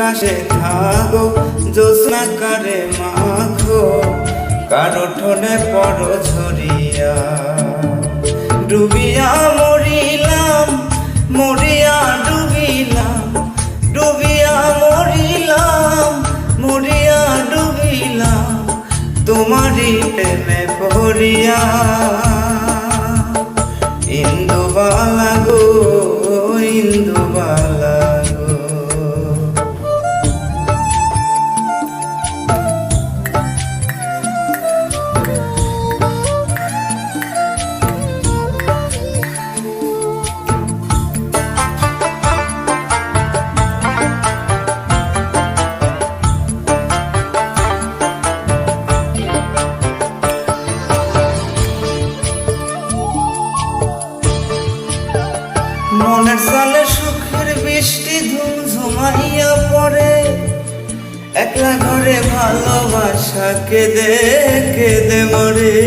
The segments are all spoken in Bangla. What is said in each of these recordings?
আকাশে থাকো জ্যোৎস্না কারে মাখো কারো ঠোনে পড়ো ঝরিয়া ডুবিয়া মরিলাম মরিয়া ডুবিলাম ডুবিয়া মরিলাম মরিয়া ডুবিলাম তোমারই প্রেমে পড়িয়া ইন্দুবালা গো ইন্দুবালা গো। মনের সালে সুখের বৃষ্টি ঝুমঝুমাইয়া পড়ে একলা ঘরে ভালোবাসা কেঁদে কেঁদে মরে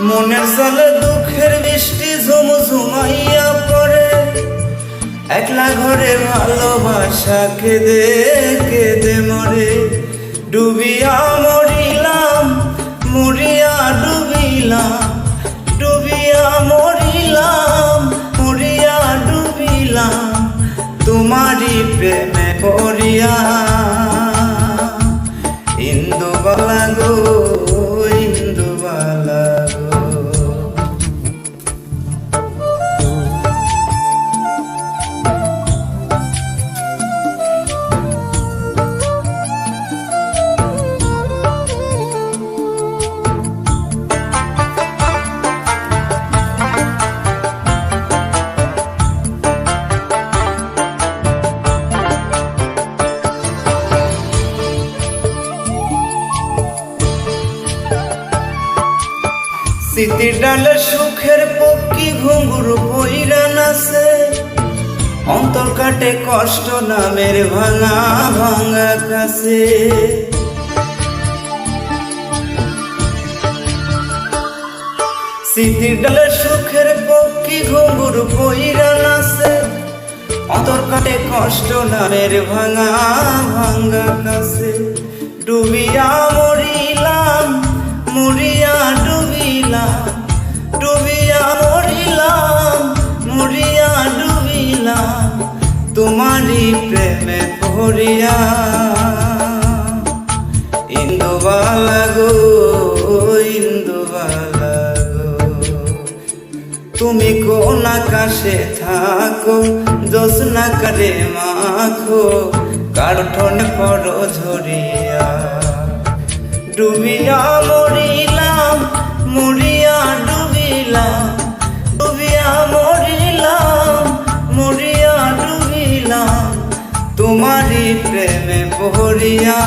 মনের সালে দুঃখের বৃষ্টি ঝুমঝুমাইয়া পড়ে একলা ঘরে ভালোবাসা কেঁদে কেঁদে মরে ডুবিয়া মরিলাম মরিয়া ডুবিলাম ডুবিয়া মরিলাম মরিয়া ডুবিলাম তোমারই প্রেমে পড়িয়া ইন্দুবালা গো ইন্দুবালা গো। স্মৃতির ডালে সুখের পক্ষী ঘুঙুর পইরা নাচে অন্তর কাটে কষ্ট নামের ভাঙা ভাঙা কাছে স্মৃতির ডালে সুখের পক্ষী ঘুঙুর পইরা নাচে অন্তর কাটে কষ্ট নামের ভাঙা ভাঙা কাছে ডুবিয়া মরিলাম মরিয়া ডুবিলাম ডুবিয়া মরিলাম মরিয়া ডুবিলাম তোমারই প্রেমে পড়িয়া ইন্দুবালা গো ইন্দুবালা গো। তুমি কোন আকাশে থাকো জ্যোৎস্না কারে মাখো কারো ঠোনে পড়ো ঝরিয়া ডুবিয়া মরিলাম মরিয়া ডুবিলাম ডুবিয়া মরিলাম মরিয়া ডুবিলাম তোমারই প্রেমে পড়িয়া।